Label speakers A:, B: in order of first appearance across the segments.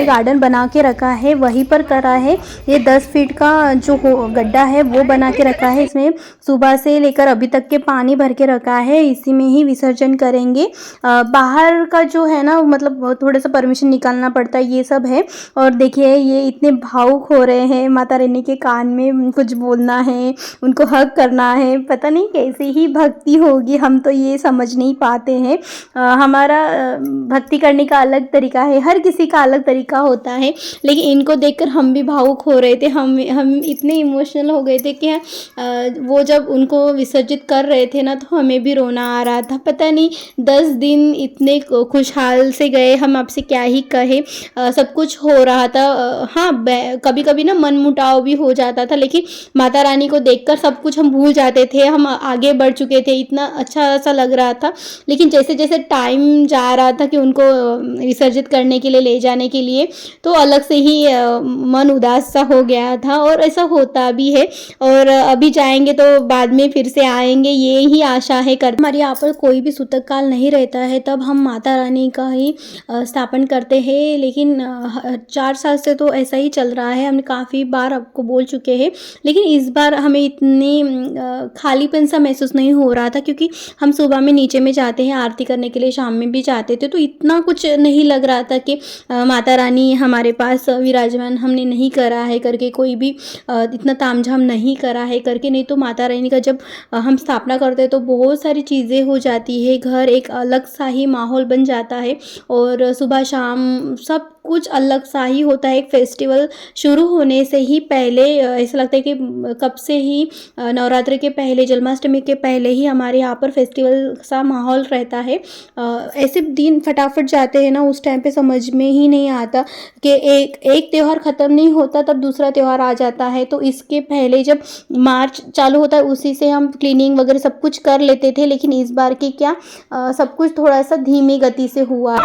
A: Garden बना के रखा है, वहीं पर करा है। ये 10 फीट का जो गड्ढा है वो बना के रखा है। इसमें सुबह से लेकर अभी तक के पानी भर के रखा है, इसी में ही विसर्जन करेंगे। बाहर का जो है ना, मतलब थोड़ा सा परमिशन निकालना पड़ता है, ये सब है। और देखिए ये इतने भावुक हो रहे हैं, माता रानी के कान में कुछ बोलना है, उनको हग करना है। पता नहीं कैसे ही भक्ति होगी, हम तो ये समझ नहीं पाते हैं। हमारा भक्ति करने का अलग तरीका है, हर किसी का अलग तरीका होता है, लेकिन इनको देखकर हम भी भावुक हो रहे थे। हम इतने इमोशनल हो गए थे कि वो जब उनको विसर्जित कर रहे थे ना, तो हमें भी रोना आ रहा था। पता नहीं 10 दिन इतने खुशहाल से गए, हम आपसे क्या ही कहे। सब कुछ हो रहा था। हाँ, कभी कभी ना मन मुटाव भी हो जाता था, लेकिन माता रानी को देखकर सब कुछ हम भूल जाते थे, हम आगे बढ़ चुके थे, इतना अच्छा सा लग रहा था। लेकिन जैसे जैसे टाइम जा रहा था कि उनको विसर्जित करने के लिए ले जाने के लिए, तो अलग से ही मन उदास सा हो गया था। और ऐसा होता भी है, और अभी जाएंगे तो बाद में फिर से आएंगे, ये ही आशा है। हमारे यहाँ पर कोई भी सूतक काल नहीं रहता है, तब हम माता रानी का ही स्थापन करते हैं। लेकिन 4 साल से तो ऐसा ही चल रहा है, हमने काफ़ी बार आपको बोल चुके हैं। लेकिन इस बार हमें इतनी खालीपन सा महसूस नहीं हो रहा था, क्योंकि हम सुबह में नीचे में जाते हैं आरती करने के लिए, शाम में भी जाते थे, तो इतना कुछ नहीं लग रहा था कि माता रानी हमारे पास विराजमान हमने नहीं करा है करके, कोई भी इतना तामझाम नहीं करा है करके। नहीं तो माता रानी का जब हम स्थापना करते हैं तो बहुत सारी चीज़ें हो जाती है, घर एक अलग सा ही माहौल बन जाता है, और सुबह शाम सब कुछ अलग सा ही होता है। एक फेस्टिवल शुरू होने से ही पहले ऐसा लगता है कि कब से ही नवरात्रि के पहले, जन्माष्टमी के पहले ही हमारे यहाँ पर फेस्टिवल सा माहौल रहता है। ऐसे दिन फटाफट जाते हैं ना, उस टाइम पे समझ में ही नहीं आता कि एक त्यौहार ख़त्म नहीं होता तब दूसरा त्यौहार आ जाता है। तो इसके पहले जब मार्च चालू होता है, उसी से हम क्लीनिंग वगैरह सब कुछ कर लेते थे। लेकिन इस बार के क्या सब कुछ थोड़ा सा धीमी गति से हुआ।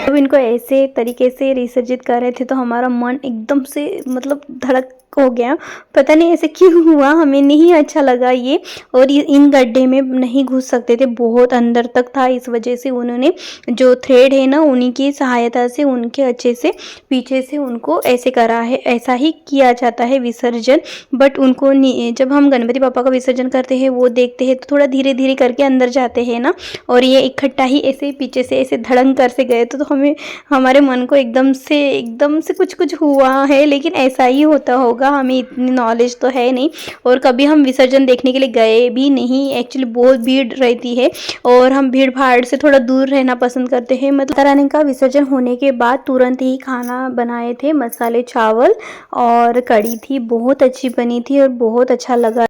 A: जब इनको ऐसे तरीके से विसर्जित कर रहे थे तो हमारा मन एकदम से मतलब धड़क हो गया। पता नहीं ऐसे क्यों हुआ, हमें नहीं अच्छा लगा ये। और ये इन गड्ढे में नहीं घुस सकते थे, बहुत अंदर तक था। इस वजह से उन्होंने जो थ्रेड है ना, उन्हीं की सहायता से उनके अच्छे से पीछे से उनको ऐसे करा है। ऐसा ही किया जाता है विसर्जन। बट उनको जब हम गणपति पापा का विसर्जन करते हैं वो देखते हैं तो थोड़ा धीरे धीरे करके अंदर जाते हैं ना, और ये इकट्ठा ही ऐसे पीछे से ऐसे धड़ंग कर से गए तो हमें, हमारे मन को एकदम से कुछ कुछ हुआ है। लेकिन ऐसा ही होता होगा, हमें इतनी नॉलेज तो है नहीं। और कभी हम विसर्जन देखने के लिए गए भी नहीं। एक्चुअली बहुत भीड़ रहती है और हम भीड़ भाड़ से थोड़ा दूर रहना पसंद करते हैं। मतलब माता रानी का विसर्जन होने के बाद तुरंत ही खाना बनाए थे, मसाले चावल और कढ़ी थी, बहुत अच्छी बनी थी और बहुत अच्छा लगा।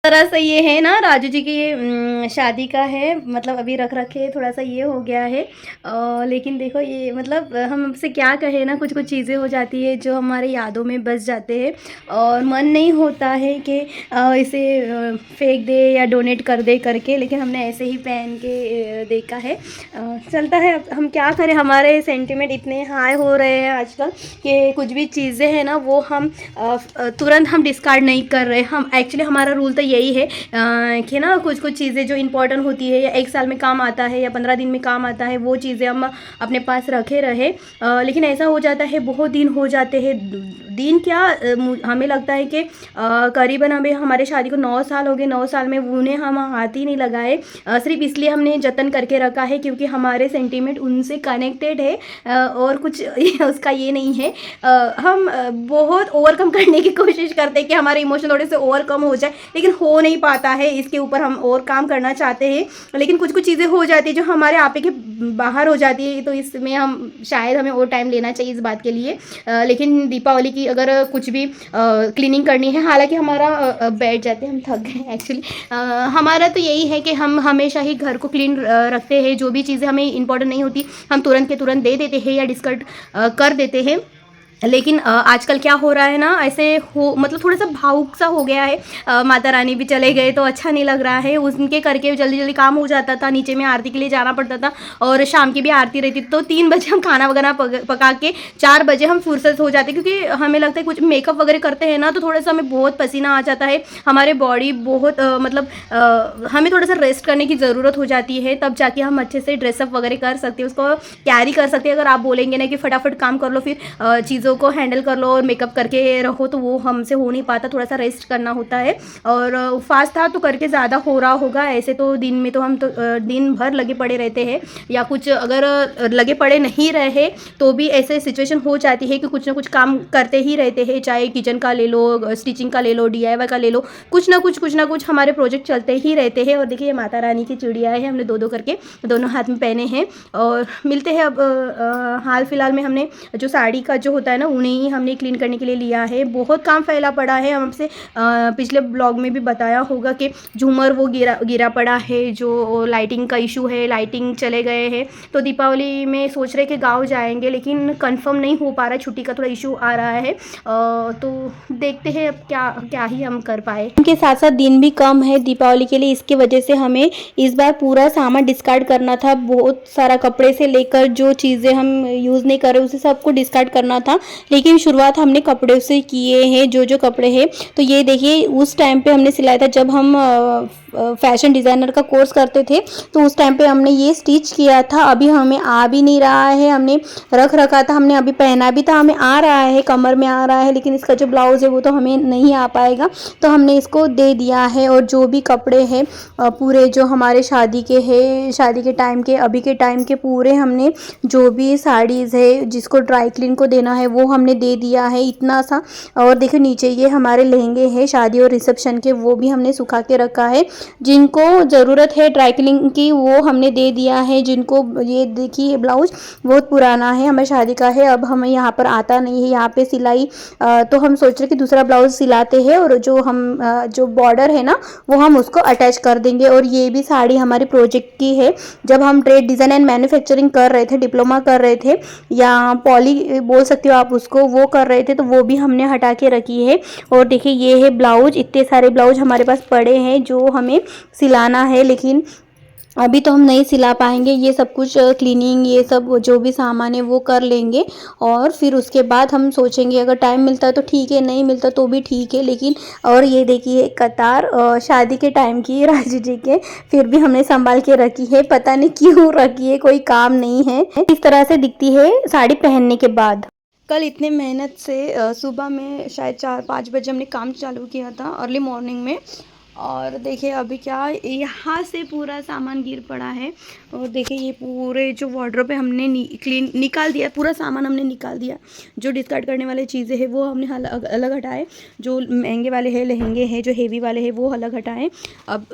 A: तरह से ये है ना, राजू जी की ये शादी का है, मतलब अभी रख रखे थोड़ा सा ये हो गया है। लेकिन देखो ये मतलब हम हमसे क्या कहें ना, कुछ कुछ चीज़ें हो जाती है जो हमारे यादों में बस जाते हैं और मन नहीं होता है कि इसे फेंक दे या डोनेट कर दे करके, लेकिन हमने ऐसे ही पहन के देखा है। चलता है, अब हम क्या करें, हमारे सेंटिमेंट इतने हाई हो रहे हैं आजकल कि कुछ भी चीज़ें हैं ना वो हम तुरंत हम डिस्कार्ड नहीं कर रहे। हम एक्चुअली हमारा रूल तो यही है कि ना कुछ कुछ चीज़ें जो इंपॉर्टेंट होती है या 1 साल में काम आता है या 15 दिन में काम आता है वो चीज़ें हम अपने पास रखे रहे। लेकिन ऐसा हो जाता है, बहुत दिन हो जाते हैं, दिन क्या हमें लगता है कि करीबन हमें, हमारे शादी को 9 साल हो गए। 9 साल में उन्हें हम हाथ ही नहीं लगाए। सिर्फ इसलिए हमने जतन करके रखा है क्योंकि हमारे सेंटीमेंट उनसे कनेक्टेड है और कुछ उसका ये नहीं है। हम बहुत ओवरकम करने की कोशिश करते हैं कि हमारे इमोशन थोड़े से ओवरकम हो जाए, लेकिन हो नहीं पाता है। इसके ऊपर हम और काम करना चाहते हैं, लेकिन कुछ कुछ चीज़ें हो जाती है जो हमारे आपे के बाहर हो जाती है। तो इसमें हम शायद हमें और टाइम लेना चाहिए इस बात के लिए। लेकिन दीपावली की अगर कुछ भी क्लीनिंग करनी है, हालांकि हमारा बैठ जाते हैं, हम थक गए एक्चुअली। हमारा तो यही है कि हम हमेशा ही घर को क्लीन रखते हैं। जो भी चीज़ें हमें इंपॉर्टेंट नहीं होती हम तुरंत के तुरंत दे देते हैं या डिस्कार्ड कर देते हैं। लेकिन आजकल क्या हो रहा है ना, ऐसे हो मतलब थोड़ा सा भावुक सा हो गया है। माता रानी भी चले गए तो अच्छा नहीं लग रहा है। उनके करके जल्दी जल्दी काम हो जाता था, नीचे में आरती के लिए जाना पड़ता था और शाम की भी आरती रहती थी। तो 3 बजे हम खाना वगैरह पका के 4 बजे हम फुर्सत हो जाते, क्योंकि हमें लगता है कुछ मेकअप वगैरह करते हैं ना तो थोड़ा सा हमें बहुत पसीना आ जाता है, हमारे बॉडी बहुत हमें थोड़ा सा रेस्ट करने की ज़रूरत हो जाती है। तब जाके हम अच्छे से ड्रेसअप वगैरह कर सकते हैं, उसको कैरी कर सकते हैं। अगर आप बोलेंगे ना कि फटाफट काम कर लो, फिर चीज़ों को हैंडल कर लो और मेकअप करके रहो, तो वो हमसे हो नहीं पाता। थोड़ा सा रेस्ट करना होता है। और फास्ट था तो करके ज़्यादा हो रहा होगा। ऐसे तो दिन में तो हम तो दिन भर लगे पड़े रहते हैं, या कुछ अगर लगे पड़े नहीं रहे तो भी ऐसे सिचुएशन हो जाती है कि कुछ ना कुछ काम करते ही रहते हैं। चाहे किचन का ले लो, स्टिचिंग का ले लो, DIY का ले लो, कुछ ना कुछ हमारे प्रोजेक्ट चलते ही रहते हैं। और देखिए माता रानी की चूड़ियाँ हैं, हमने 2-2 करके दोनों हाथ में पहने हैं। और मिलते हैं अब हाल फिलहाल में हमने जो साड़ी का जो होता है ना, उन्हें ही हमने क्लीन करने के लिए लिया है। बहुत काम फैला पड़ा है। हम आपसे पिछले ब्लॉग में भी बताया होगा कि झूमर वो गिरा पड़ा है, जो लाइटिंग का इशू है, लाइटिंग चले गए हैं। तो दीपावली में सोच रहे कि गांव जाएंगे, लेकिन कंफर्म नहीं हो पा रहा है, छुट्टी का थोड़ा इशू आ रहा है। तो देखते हैं अब क्या ही हम कर पाए। उनके साथ साथ दिन भी कम है दीपावली के लिए, इसकी वजह से हमें इस बार पूरा सामान डिस्कार्ड करना था। बहुत सारा कपड़े से लेकर जो चीज़ें हम यूज़ नहीं कर रहे उसे सबको डिस्कार्ड करना था। लेकिन शुरुआत हमने कपड़े से किए हैं, जो कपड़े हैं। तो ये देखिए उस टाइम पे हमने सिलाया था जब हम फैशन डिज़ाइनर का कोर्स करते थे, तो उस टाइम पे हमने ये स्टिच किया था। अभी हमें आ भी नहीं रहा है, हमने रख रखा था, हमने अभी पहना भी था, हमें आ रहा है, कमर में आ रहा है, लेकिन इसका जो ब्लाउज़ है वो तो हमें नहीं आ पाएगा, तो हमने इसको दे दिया है। और जो भी कपड़े हैं पूरे जो हमारे शादी के हैं, शादी के टाइम के, अभी के टाइम के पूरे हमने जो भी साड़ीज़ है जिसको ड्राई क्लीन को देना है वो हमने दे दिया है, इतना सा। और देखिए नीचे ये हमारे लहंगे हैं शादी और रिसेप्शन के, वो भी हमने सुखा के रखा है। जिनको ज़रूरत है ड्राई क्लीनिंग की वो हमने दे दिया है। जिनको ये देखिए ब्लाउज बहुत पुराना है, हमें शादी का है, अब हमें यहाँ पर आता नहीं है यहाँ पे सिलाई, तो हम सोच रहे कि दूसरा ब्लाउज सिलाते हैं और जो बॉर्डर है ना वो हम उसको अटैच कर देंगे। और ये भी साड़ी हमारी प्रोजेक्ट की है, जब हम ट्रेड डिज़ाइन एंड मैन्युफैक्चरिंग कर रहे थे, डिप्लोमा कर रहे थे या पॉली बोल सकते हो आप उसको, वो कर रहे थे, तो वो भी हमने हटा के रखी है। और देखिए ये है ब्लाउज, इतने सारे ब्लाउज हमारे पास पड़े हैं जो हमें सिलाना है, लेकिन अभी तो हम नहीं सिला पाएंगे, ये सब कुछ क्लीनिंग ये सब जो भी सामान है वो कर लेंगे और फिर उसके बाद हम सोचेंगे। अगर टाइम मिलता है तो ठीक है, नहीं मिलता तो भी ठीक है। लेकिन और ये देखिए कतार शादी के टाइम की राजू जी के, फिर भी हमने संभाल के रखी है, पता नहीं क्यों रखी है, कोई काम नहीं है। इस तरह से दिखती है साड़ी पहनने के बाद। कल इतने मेहनत से सुबह में शायद 4-5 बजे हमने काम चालू किया था अर्ली मॉर्निंग में, और देखिए अभी क्या यहाँ से पूरा सामान गिर पड़ा है। और देखिए ये पूरे जो वार्डरोब है हमने क्लीन निकाल दिया, पूरा सामान हमने निकाल दिया। जो डिस्कार्ड करने वाली चीज़ें हैं वो हमने अलग अलग हटाए, जो महंगे वाले हैं लहंगे हैं जो हेवी वाले हैं वो अलग हटाए। अब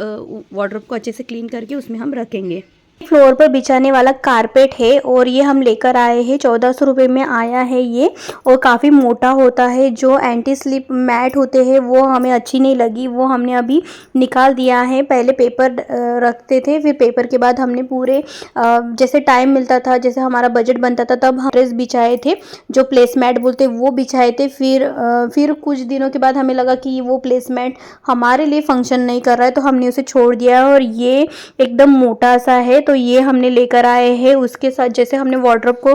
A: वार्डरोब को अच्छे से क्लीन करके उसमें हम रखेंगे। फ्लोर पर बिछाने वाला कारपेट है और ये हम लेकर आए हैं, 1400 रुपये में आया है ये, और काफ़ी मोटा होता है। जो एंटी स्लिप मैट होते हैं वो हमें अच्छी नहीं लगी, वो हमने अभी निकाल दिया है। पहले पेपर रखते थे, फिर पेपर के बाद हमने पूरे जैसे टाइम मिलता था, जैसे हमारा बजट बनता था तब हम ड्रेस बिछाए थे, जो प्लेस मैट बोलते वो बिछाए थे। फिर कुछ दिनों के बाद हमें लगा कि वो प्लेस मैट हमारे लिए फंक्शन नहीं कर रहा है, तो हमने उसे छोड़ दिया। और ये एकदम मोटा सा है, तो ये हमने लेकर आए हैं। उसके साथ जैसे हमने वार्डरोब को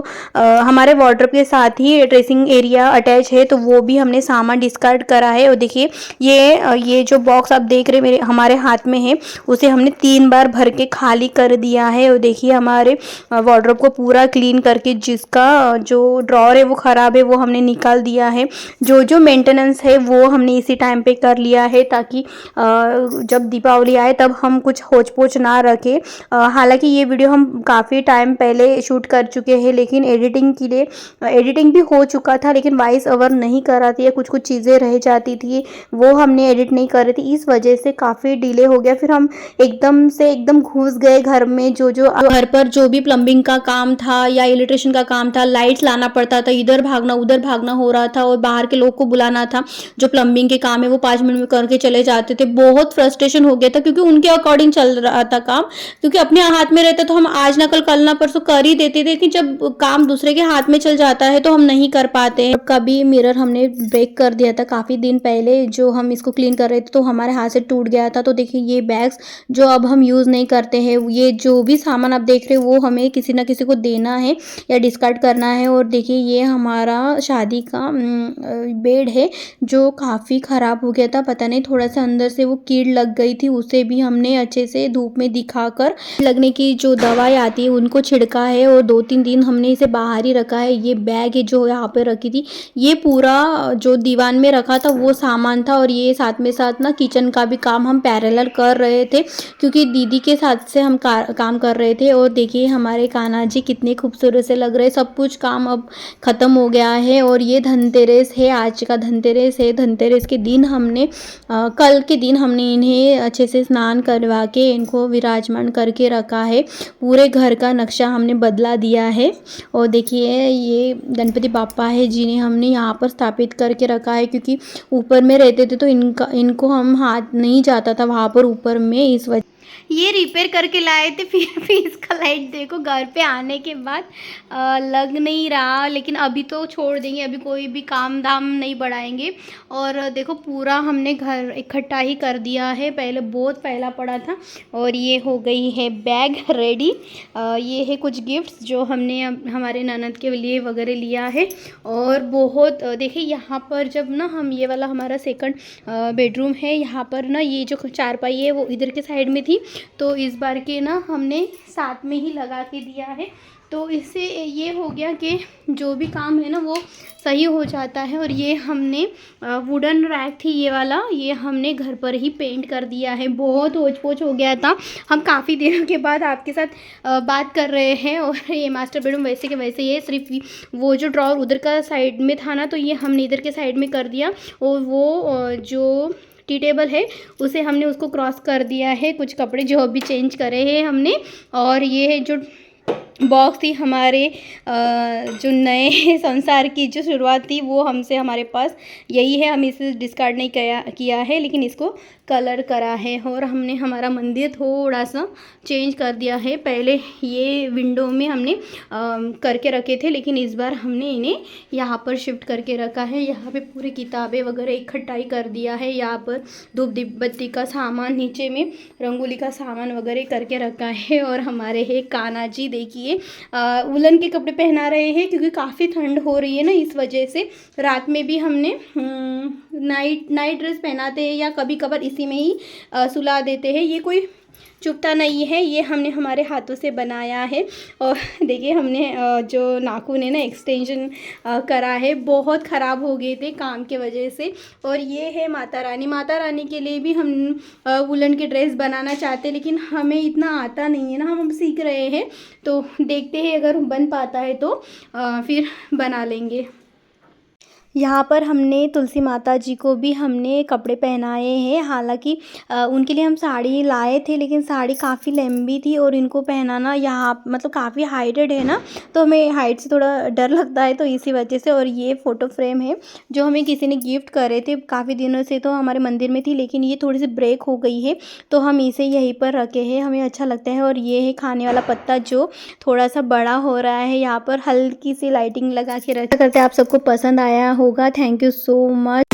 A: हमारे वार्डरोब के साथ ही ड्रेसिंग एरिया अटैच है, तो वो भी हमने सामान डिस्कार्ड करा है। और देखिए ये जो बॉक्स आप देख रहे मेरे हमारे हाथ में है, उसे हमने 3 बार भर के खाली कर दिया है। और देखिए हमारे वार्डरोब को पूरा क्लीन करके, जिसका जो ड्रॉर है वो ख़राब है वो हमने निकाल दिया है। जो मेंटेनेंस है वो हमने इसी टाइम पे कर लिया है, ताकि जब दीपावली आए तब हम कुछ होच पोच ना रखें। हालांकि ये वीडियो हम काफ़ी टाइम पहले शूट कर चुके हैं, लेकिन एडिटिंग के लिए एडिटिंग भी हो चुका था, लेकिन वॉइस ओवर नहीं कर रहा थी या कुछ चीज़ें रह जाती थी, वो हमने एडिट नहीं कर रही थी, इस वजह से काफ़ी डिले हो गया। फिर हम एकदम घुस गए घर में। जो घर पर जो भी प्लम्बिंग का काम था या इलेक्ट्रिशियन का काम था, लाइट्स लाना पड़ता था, इधर भागना उधर भागना हो रहा था, और बाहर के लोग को बुलाना था। जो प्लम्बिंग के काम है वो 5 मिनट में करके चले जाते थे। बहुत फ्रस्ट्रेशन हो गया था, क्योंकि उनके अकॉर्डिंग चल रहा था काम, क्योंकि अपने हाथ में रहता तो हम आज ना कल ना परसों कर ही देते थे, कि जब काम दूसरे के हाथ में चल जाता है तो हम नहीं कर पाते हैं। कभी मिरर हमने ब्रेक कर दिया था काफ़ी दिन पहले, जो हम इसको क्लीन कर रहे थे तो हमारे हाथ से टूट गया था। तो देखिए ये बैग्स जो अब हम यूज़ नहीं करते हैं, ये जो भी सामान आप देख रहे हो वो हमें किसी ना किसी को देना है या डिस्कार्ड करना है। और देखिए ये हमारा शादी का बेड है, जो काफ़ी ख़राब हो गया था, पता नहीं थोड़ा सा अंदर से वो कीड़ लग गई थी, उसे भी हमने अच्छे से धूप में दिखाकर लगने की जो दवाई आती है उनको छिड़का है, और 2-3 दिन हमने इसे बाहर ही रखा है। ये बैग है जो यहाँ पे रखी थी, ये पूरा जो दीवान में रखा था वो सामान था, और ये साथ में साथ ना किचन का भी काम हम पैरेलल कर रहे थे, क्योंकि दीदी के साथ से हम काम कर रहे थे। और देखिए हमारे कान्हा जी कितने खूबसूरत से लग रहे, सब कुछ काम अब ख़त्म हो गया है। और ये धनतेरस है, आज का धनतेरस है। धनतेरस के दिन हमने कल के दिन हमने इन्हें अच्छे से स्नान करवा के इनको विराजमान करके रखा है। पूरे घर का नक्शा हमने बदला दिया है। और देखिए ये गणपति बापा है जिन्हें हमने यहाँ पर स्थापित करके रखा है, क्योंकि ऊपर में रहते थे तो इनको हम हाथ नहीं जाता था वहाँ पर ऊपर में, इस वजह ये रिपेयर करके लाए थे। फिर इसका लाइट देखो घर पे आने के बाद लग नहीं रहा, लेकिन अभी तो छोड़ देंगे, अभी कोई भी काम धाम नहीं बढ़ाएंगे। और देखो पूरा हमने घर इकट्ठा ही कर दिया है, पहले बहुत फैला पड़ा था। और ये हो गई है बैग रेडी। ये है कुछ गिफ्ट्स जो हमने हमारे ननद के लिए वगैरह लिया है। और बहुत देखिए यहाँ पर जब ना हम ये वाला हमारा सेकंड बेडरूम है, यहाँ पर ना ये जो चारपाई है वो इधर के साइड में थी, तो इस बार के ना हमने साथ में ही लगा के दिया है। तो इससे ये हो गया कि जो भी काम है ना वो सही हो जाता है। और ये हमने वुडन रैक थी ये वाला, ये हमने घर पर ही पेंट कर दिया है। बहुत होच पोच हो गया था, हम काफ़ी दिनों के बाद आपके साथ बात कर रहे हैं। और ये मास्टर बेडरूम वैसे के वैसे ये सिर्फ वो जो ड्रॉर उधर का साइड में था ना, तो ये हमने इधर के साइड में कर दिया। और वो जो टी टेबल है उसे हमने उसको क्रॉस कर दिया है, कुछ कपड़े जो अभी चेंज करे हैं हमने। और ये जो बॉक्स थी हमारे जो नए संसार की जो शुरुआत थी वो हमसे हमारे पास यही है। हम इसे डिस्कार्ड नहीं किया है, लेकिन इसको कलर करा है और हमने हमारा मंदिर थोड़ा सा चेंज कर दिया है। पहले ये विंडो में हमने करके रखे थे, लेकिन इस बार हमने इन्हें यहाँ पर शिफ्ट करके रखा है। यहाँ पे पूरी किताबें वगैरह इकट्ठाई कर दिया है। यहाँ पर धूप दीपबत्ती का सामान, नीचे में रंगोली का सामान वगैरह करके रखा है। और हमारे है कान्हा जी, देखिए उलन के कपड़े पहना रहे हैं क्योंकि काफ़ी ठंड हो रही है ना, इस वजह से। रात में भी हमने नाइट ड्रेस पहनाते हैं या कभी कभार इसी में ही सुला देते हैं। ये कोई चुभता नहीं है, ये हमने हमारे हाथों से बनाया है। और देखिए हमने जो नाखून है ना एक्सटेंशन करा है, बहुत ख़राब हो गए थे काम के वजह से। और ये है माता रानी। माता रानी के लिए भी हम वुलन की ड्रेस बनाना चाहते हैं, लेकिन हमें इतना आता नहीं है ना, हम सीख रहे हैं। तो देखते हैं अगर बन पाता है तो फिर बना लेंगे। यहाँ पर हमने तुलसी माता जी को भी हमने कपड़े पहनाए हैं। हालांकि उनके लिए हम साड़ी लाए थे, लेकिन साड़ी काफ़ी लंबी थी और इनको पहनाना यहाँ मतलब काफ़ी हाइटेड है ना, तो हमें हाइट से थोड़ा डर लगता है, तो इसी वजह से। और ये फ़ोटो फ्रेम है जो हमें किसी ने गिफ्ट करे थे काफ़ी दिनों से, तो हमारे मंदिर में थी, लेकिन ये थोड़ी सी ब्रेक हो गई है, तो हम इसे यहीं पर रखे हैं, हमें अच्छा लगता है। और ये है खाने वाला पत्ता जो थोड़ा सा बड़ा हो रहा है। यहाँ पर हल्की सी लाइटिंग लगा के रखा करते, आप सबको पसंद आया होगा। Thank you so much.